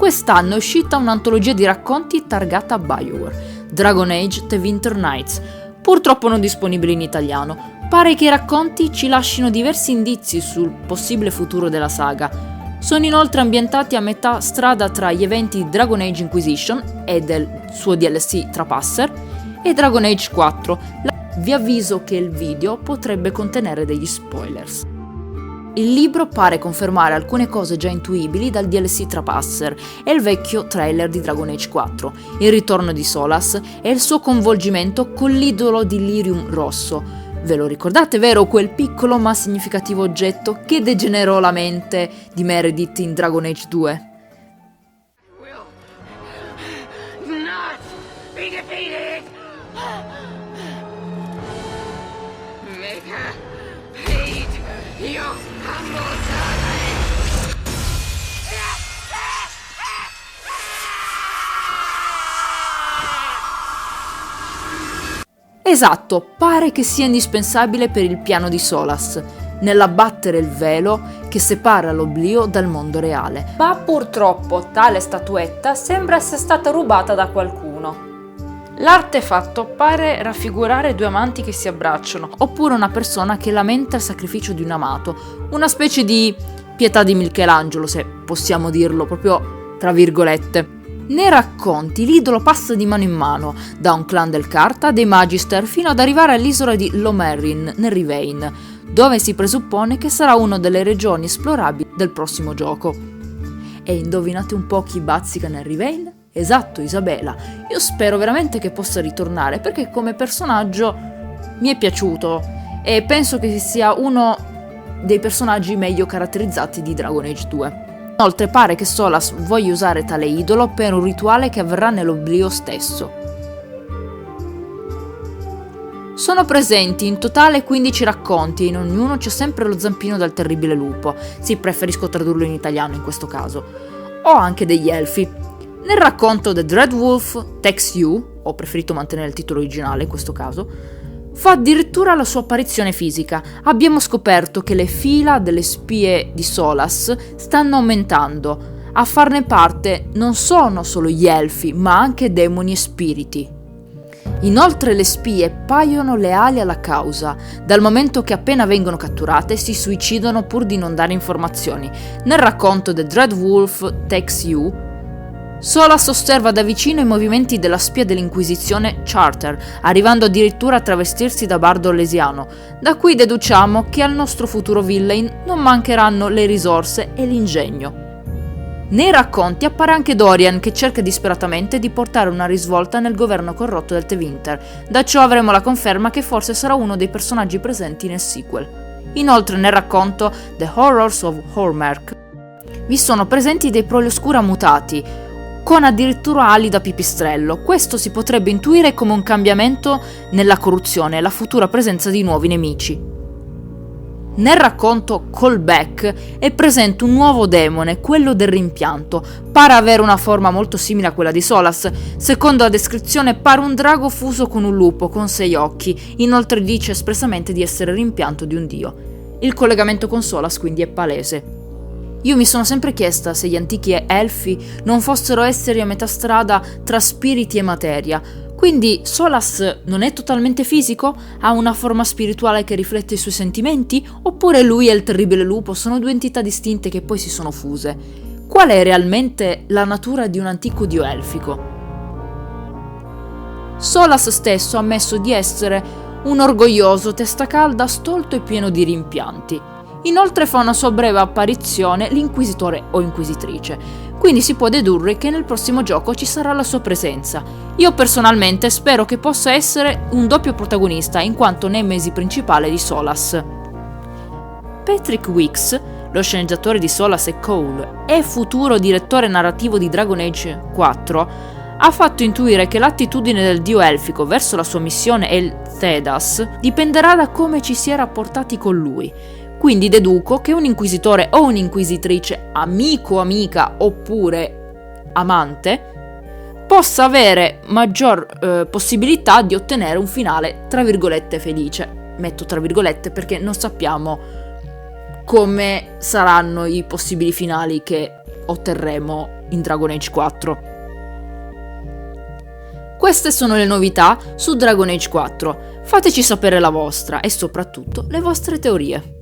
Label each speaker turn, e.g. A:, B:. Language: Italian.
A: quest'anno è uscita un'antologia di racconti targata BioWare, Dragon Age The Winter Nights, purtroppo non disponibile in italiano. Pare che i racconti ci lasciano diversi indizi sul possibile futuro della saga. Sono inoltre ambientati a metà strada tra gli eventi di Dragon Age Inquisition e del suo DLC Trapasser e Dragon Age 4. Vi avviso che il video potrebbe contenere degli spoilers. Il libro pare confermare alcune cose già intuibili dal DLC Trapasser e il vecchio trailer di Dragon Age 4, il ritorno di Solas e il suo coinvolgimento con l'idolo di Lyrium rosso. Ve lo ricordate, vero? Quel piccolo ma significativo oggetto che degenerò la mente di Meredith in Dragon Age 2? Esatto, pare che sia indispensabile per il piano di Solas, nell'abbattere il velo che separa l'oblio dal mondo reale. Ma purtroppo tale statuetta sembra essere stata rubata da qualcuno. L'artefatto pare raffigurare due amanti che si abbracciano, oppure una persona che lamenta il sacrificio di un amato, una specie di pietà di Michelangelo, se possiamo dirlo, proprio tra virgolette. Nei racconti l'idolo passa di mano in mano, da un clan del Carta, dei Magister, fino ad arrivare all'isola di Lomerrin, nel Rivain, dove si presuppone che sarà una delle regioni esplorabili del prossimo gioco. E indovinate un po' chi bazzica nel Rivain? Esatto, Isabela. Io spero veramente che possa ritornare, perché come personaggio mi è piaciuto e penso che sia uno dei personaggi meglio caratterizzati di Dragon Age 2. Inoltre pare che Solas voglia usare tale idolo per un rituale che avverrà nell'oblio stesso. Sono presenti in totale 15 racconti e in ognuno c'è sempre lo zampino del terribile lupo. Sì, preferisco tradurlo in italiano in questo caso. O anche degli elfi. Nel racconto The Dread Wolf Takes You, ho preferito mantenere il titolo originale in questo caso, fa addirittura la sua apparizione fisica. Abbiamo scoperto che le fila delle spie di Solas stanno aumentando. A farne parte non sono solo gli elfi, ma anche demoni e spiriti. Inoltre le spie paiono leali alla causa, dal momento che appena vengono catturate si suicidano pur di non dare informazioni. Nel racconto The Dread Wolf Takes You, Solas osserva da vicino i movimenti della spia dell'Inquisizione Charter, arrivando addirittura a travestirsi da bardo orlesiano. Da qui deduciamo che al nostro futuro villain non mancheranno le risorse e l'ingegno. Nei racconti appare anche Dorian, che cerca disperatamente di portare una risvolta nel governo corrotto del Tevinter. Da ciò avremo la conferma che forse sarà uno dei personaggi presenti nel sequel. Inoltre nel racconto The Horrors of Hormerk vi sono presenti dei proli oscura mutati, con addirittura ali da pipistrello. Questo si potrebbe intuire come un cambiamento nella corruzione e la futura presenza di nuovi nemici. Nel racconto Callback è presente un nuovo demone, quello del rimpianto. Pare avere una forma molto simile a quella di Solas. Secondo la descrizione pare un drago fuso con un lupo con 6 occhi. Inoltre dice espressamente di essere il rimpianto di un dio. Il collegamento con Solas quindi è palese. Io mi sono sempre chiesta se gli antichi elfi non fossero esseri a metà strada tra spiriti e materia. Quindi Solas non è totalmente fisico? Ha una forma spirituale che riflette i suoi sentimenti? Oppure lui e il terribile lupo sono due entità distinte che poi si sono fuse? Qual è realmente la natura di un antico dio elfico? Solas stesso ha ammesso di essere un orgoglioso testa calda, stolto e pieno di rimpianti. Inoltre fa una sua breve apparizione l'inquisitore o inquisitrice, quindi si può dedurre che nel prossimo gioco ci sarà la sua presenza. Io personalmente spero che possa essere un doppio protagonista, in quanto nemesi principale di Solas. Patrick Weeks, lo sceneggiatore di Solas e Cole e futuro direttore narrativo di Dragon Age 4, ha fatto intuire che l'attitudine del dio elfico verso la sua missione e il Thedas dipenderà da come ci si è rapportati con lui. Quindi deduco che un inquisitore o un'inquisitrice, amico, amica oppure amante, possa avere maggior possibilità di ottenere un finale tra virgolette felice. Metto tra virgolette perché non sappiamo come saranno i possibili finali che otterremo in Dragon Age 4. Queste sono le novità su Dragon Age 4. Fateci sapere la vostra e soprattutto le vostre teorie.